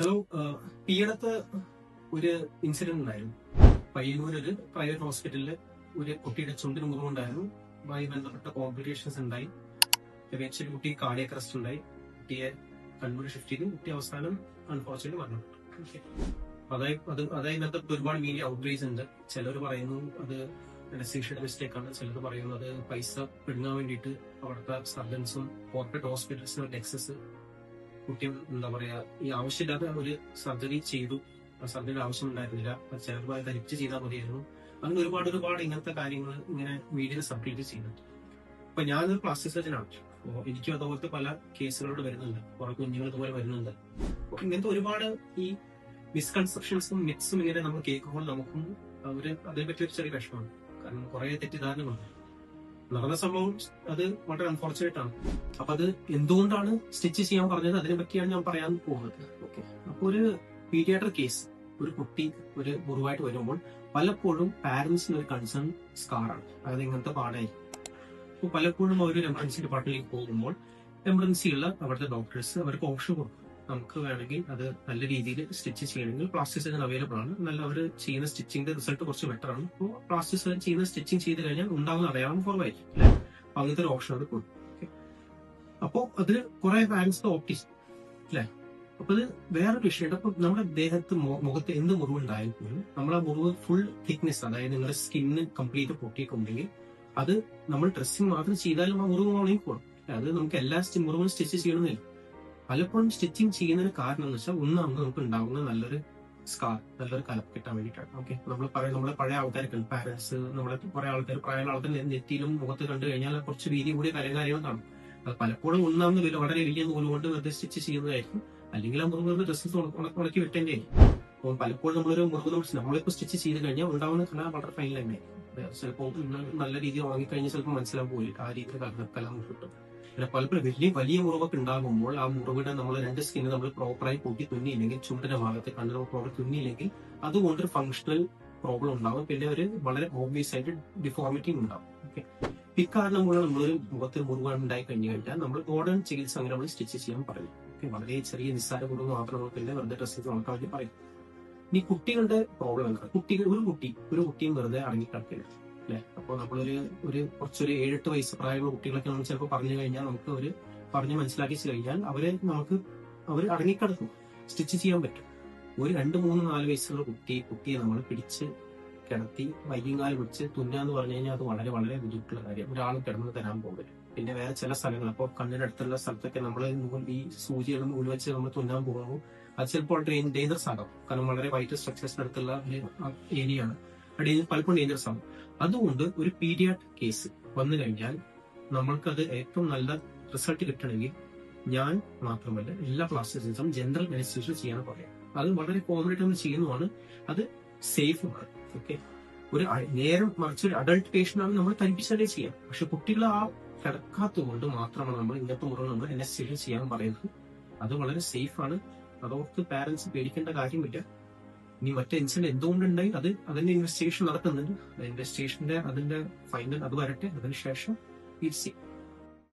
Hello. ഈ അടുത്ത് ഒരു ഇൻസിഡന്റ് ഉണ്ടായിരുന്നു. പയ്യന്നൂർ ഒരു പ്രൈവറ്റ് ഹോസ്പിറ്റലില് ഒരു കുട്ടിയുടെ ചുണ്ടിന് മുറിവുണ്ടായിരുന്നു. അതുമായി ബന്ധപ്പെട്ട കോംപ്ലിക്കേഷൻസ് ഉണ്ടായി. എവൻച്വലി കുട്ടി കാർഡിയക് അറസ്റ്റ് ഉണ്ടായി. കുട്ടിയെ കണ്ണൂർ ഷിഫ്റ്റ് ചെയ്തു. കുട്ടി അവസാനം അൺഫോർച്ചുനേറ്റ്ലി മരണപ്പെട്ടു. അതായി ബന്ധപ്പെട്ട് ഒരുപാട് മീഡിയ ഔട്ട്റീച്ച് ഉണ്ട്. ചിലർ പറയുന്നു അത് അനസ്തീഷ്യയുടെ മിസ്റ്റേക്ക് ആണ്. ചിലർ പറയുന്നു അത് പൈസ പിടുങ്ങാൻ വേണ്ടിയിട്ട് അവിടുത്തെ സർജൻസും കോർപ്പറേറ്റ് ഹോസ്പിറ്റൽസിനും ടെക്സസ് കുട്ടിയും എന്താ പറയാ ഈ ആവശ്യമില്ലാത്ത ഒരു സർജറി ചെയ്തു. ആ സർജറി ആവശ്യം ഉണ്ടായിരുന്നില്ല. ചിലർ ധരിച്ച് ചെയ്താൽ മതിയായിരുന്നു. അങ്ങനെ ഒരുപാട് ഇങ്ങനത്തെ കാര്യങ്ങൾ ഇങ്ങനെ മീഡിയയിൽ സബ്മിറ്റ് ചെയ്യുന്നുണ്ട്. അപ്പൊ ഞാനൊരു പ്ലാസ്റ്റിക് സർജനാണ്. അപ്പോൾ എനിക്കും അതുപോലത്തെ പല കേസുകളോട് വരുന്നുണ്ട്. കുറെ കുഞ്ഞുങ്ങൾ ഇതുപോലെ വരുന്നുണ്ട്. അപ്പൊ ഇങ്ങനത്തെ ഒരുപാട് ഈ മിസ്കൺസെപ്ഷൻസും മിത്സും ഇങ്ങനെ നമ്മൾ കേൾക്കുമ്പോൾ നമുക്കും അതിനെപ്പറ്റി ഒരു ചെറിയ വിഷമമാണ്. കാരണം കുറെ തെറ്റിദ്ധാരണകളുണ്ട്. നടന്ന സംഭവം അത് വളരെ അൺഫോർച്ചുനേറ്റ് ആണ്. അപ്പൊ അത് എന്തുകൊണ്ടാണ് സ്റ്റിച്ച് ചെയ്യാൻ പറഞ്ഞത് അതിനെ പറ്റിയാണ് ഞാൻ പറയാൻ പോകുന്നത്. ഓക്കെ. അപ്പൊ ഒരു പീഡിയാട്രിക് കേസ്, ഒരു കുട്ടി ഒരു മുറിവായിട്ട് വരുമ്പോൾ പലപ്പോഴും പാരന്റ്സിന് ഒരു കൺസേൺ സ്കാറാണ്. അതായത് ഇങ്ങനത്തെ പാടായിരിക്കും. അപ്പൊ പലപ്പോഴും അവർ എമർജൻസി ഡിപ്പാർട്ട്മെന്റിലേക്ക് പോകുമ്പോൾ എമർജൻസിയുള്ള അവിടുത്തെ ഡോക്ടേഴ്സ് അവർക്ക് ഓപ്ഷൻ കൊടുക്കും. നമുക്ക് വേണമെങ്കിൽ അത് നല്ല രീതിയിൽ സ്റ്റിച്ച് ചെയ്യണമെങ്കിൽ പ്ലാസ്റ്റിക് സർജൻ അവൈലബിൾ ആണ്. നല്ല അവർ ചെയ്യുന്ന സ്റ്റിച്ചിങ്ങിന്റെ റിസൾട്ട് കുറച്ച് ബെറ്റർ ആണ്. അപ്പോൾ പ്ലാസ്റ്റിക് സർജൻ ചെയ്യുന്ന സ്റ്റിച്ചിങ് ചെയ്ത് കഴിഞ്ഞാൽ ഉണ്ടാകുന്ന അടയാളം കുറവായിരിക്കും അല്ലെ. അങ്ങനത്തെ ഒരു ഓപ്ഷൻ അവർ കൊടുക്കും. അപ്പോ അത് കുറെ പാരന്റ്സ് ഓപ്റ്റ് ചെയ്യും അല്ലെ. അപ്പൊ അത് വേറൊരു വിഷയമുണ്ട്. അപ്പൊ നമ്മുടെ ദേഹത്ത് മുഖത്ത് എന്ത് മുറിവുണ്ടായാലും നമ്മൾ ആ മുറിവ് ഫുൾ തിക്നെസ്, അതായത് നിങ്ങളുടെ സ്കിന്ന് കംപ്ലീറ്റ് പൊട്ടിയിട്ടുണ്ടെങ്കിൽ അത് നമ്മൾ ഡ്രസ്സിങ് മാത്രം ചെയ്താലും ആ മുറിവ് ഉണങ്ങി പോകും. അത് നമുക്ക് എല്ലാ മുറിവും സ്റ്റിച്ച് ചെയ്യണമെന്നില്ല. പലപ്പോഴും സ്റ്റിച്ചിങ് ചെയ്യുന്നതിന് കാരണം എന്ന് വെച്ചാൽ ഒന്നാമത് നമുക്ക് ഉണ്ടാകുന്ന നല്ലൊരു സ്കാർ, നല്ലൊരു കലപ്പ് കിട്ടാൻ വേണ്ടിയിട്ടാണ്. ഓക്കെ. നമ്മളെ പഴയ ആൾക്കാരൊക്കെ പാരന്റ്സ്, നമ്മളെ കുറെ ആൾക്കാർ പ്രായമുള്ള ആൾക്കാർ നെറ്റിയിലും മുഖത്ത് കണ്ടു കഴിഞ്ഞാൽ കുറച്ച് വീതി കൂടിയ കാര്യങ്ങളും കാണും. അത് പലപ്പോഴും ഒന്നാമത് വളരെ വലിയ നൂല് കൊണ്ട് വെറുതെ സ്റ്റിച്ച് ചെയ്യുന്നതായിരിക്കും. അല്ലെങ്കിൽ ആ മുറിവ് ഡ്രസ്സ് ഉണക്കി വിട്ടേണ്ടി ആയിരിക്കും. അപ്പോൾ പലപ്പോഴും നമ്മളൊരു മുറിവ് നമ്മളിപ്പോൾ സ്റ്റിച്ച് ചെയ്ത് കഴിഞ്ഞാൽ ഉണ്ടാകുന്ന കല വളരെ ഫൈനൽ തന്നെയായിരിക്കും. ചിലപ്പോൾ നല്ല രീതിയിൽ ഉണങ്ങിക്കഴിഞ്ഞാൽ ചിലപ്പോൾ മനസ്സിലാൻ പോയില്ല ആ രീതിയിൽ കലം കിട്ടും. പിന്നെ പലപ്പോഴും വലിയ മുറിവൊക്കെ ഉണ്ടാകുമ്പോൾ ആ മുറിവിടെ നമ്മൾ രണ്ട് സ്കിന്ന് നമ്മൾ പ്രോപ്പറായി കൂട്ടി തുന്നിയില്ലെങ്കിൽ, ചുണ്ടിന്റെ ഭാഗത്ത് കണ്ണിന് പ്രോപ്പർ തുന്നിയില്ലെങ്കിൽ അതുകൊണ്ടൊരു ഫങ്ഷണൽ പ്രോബ്ലം ഉണ്ടാകും. പിന്നെ ഒരു വളരെ ഓബ്വിയസ് ആയിട്ട് ഡിഫോർമിറ്റി ഉണ്ടാകും. ഓക്കെ. ഇക്കാരണം മൂലം നമ്മളൊരു മുഖത്ത് മുറിവ് ഉണ്ടായി കഴിഞ്ഞു കഴിഞ്ഞാൽ നമ്മൾ മോഡേൺ ചികിത്സ അങ്ങനെ നമ്മൾ സ്റ്റിച്ച് ചെയ്യാൻ പറയും. ഓക്കെ. വളരെ ചെറിയ നിസ്സാര മുറിവ് മാത്രം നമ്മൾ പിന്നെ വെറുതെ ഡ്രസ്സ് നോക്കാൻ വേണ്ടി പറയും. ഇനി കുട്ടികളുടെ പ്രോബ്ലം എന്താ? ഒരു കുട്ടിയും വെറുതെ അടങ്ങിക്കിടക്കില്ല അല്ലെ. അപ്പോൾ നമ്മളൊരു കുറച്ചൊരു 7-8 വയസ്സ് പ്രായമുള്ള കുട്ടികളൊക്കെ നമ്മൾ ചിലപ്പോൾ പറഞ്ഞു കഴിഞ്ഞാൽ നമുക്ക് പറഞ്ഞ് മനസ്സിലാക്കി കഴിഞ്ഞാൽ അവർ അടങ്ങിക്കിടക്കും, സ്റ്റിച്ച് ചെയ്യാൻ പറ്റും. ഒരു 2-3-4 വയസ്സുള്ള കുട്ടിയെ നമ്മൾ പിടിച്ച് കിടത്തി വൈകിങ്കാലം പിടിച്ച് തുന്നാന്ന് പറഞ്ഞു കഴിഞ്ഞാൽ അത് വളരെ വളരെ ബുദ്ധിമുട്ടുള്ള കാര്യം. ഒരാൾ കിടന്ന് തരാൻ പോകും. പിന്നെ വേറെ ചില സ്ഥലങ്ങൾ, അപ്പോൾ കണ്ണിനടുത്തുള്ള സ്ഥലത്തൊക്കെ നമ്മൾ ഈ സൂചികളും നൂല് വെച്ച് നമ്മൾ തുന്നാൻ പോകുമ്പോൾ അത് ചിലപ്പോൾ ഡേഞ്ചറസ് ആകാം. കാരണം വളരെ വൈറ്റ് സ്ട്രക്ചേഴ്സിന് അടുത്തുള്ള ഏരിയ ആണ്. പലപ്പോഴും ഡേഞ്ചറസ് ആകും. അതുകൊണ്ട് ഒരു പീഡിയാട്രിക് കേസ് വന്നു കഴിഞ്ഞാൽ നമ്മൾക്കത് ഏറ്റവും നല്ല റിസൾട്ട് കിട്ടണമെങ്കിൽ ഞാൻ മാത്രമല്ല എല്ലാ പ്ലാസ്റ്റിക് സർജൻസും ജനറൽ അനസ്തീഷ്യ ചെയ്യാൻ പറയാം. അത് വളരെ കോമൺ ആയിട്ട് നമ്മൾ ചെയ്യുന്നതാണ്. അത് സേഫുമാണ്. ഓക്കെ. നേരം മറിച്ചൊരു അഡൾട്ട് പേഷ്യന്റ് ആണ് നമ്മൾ തരിപ്പിച്ചാലേ ചെയ്യാം. പക്ഷെ കുട്ടികൾ ആ കിടക്കാത്തത് കൊണ്ട് മാത്രമാണ് നമ്മൾ ഇങ്ങനത്തെ മുറിവ് നമ്മൾ അനസ്തീഷ്യ ചെയ്യാൻ പറയുന്നത്. അത് വളരെ സേഫ് ആണ്. അതോർത്ത് പാരന്റ്സ് പേടിക്കേണ്ട കാര്യമില്ല. ഇനി മറ്റേ ഇൻസിഡന്റ് എന്തുകൊണ്ടുണ്ടായി അതിന്റെ ഇൻവെസ്റ്റിഗേഷൻ നടക്കുന്നുണ്ട്. ഇൻവെസ്റ്റിഗേഷന്റെ അതിന്റെ ഫൈനൽ അത് വരട്ടെ. അതിനുശേഷം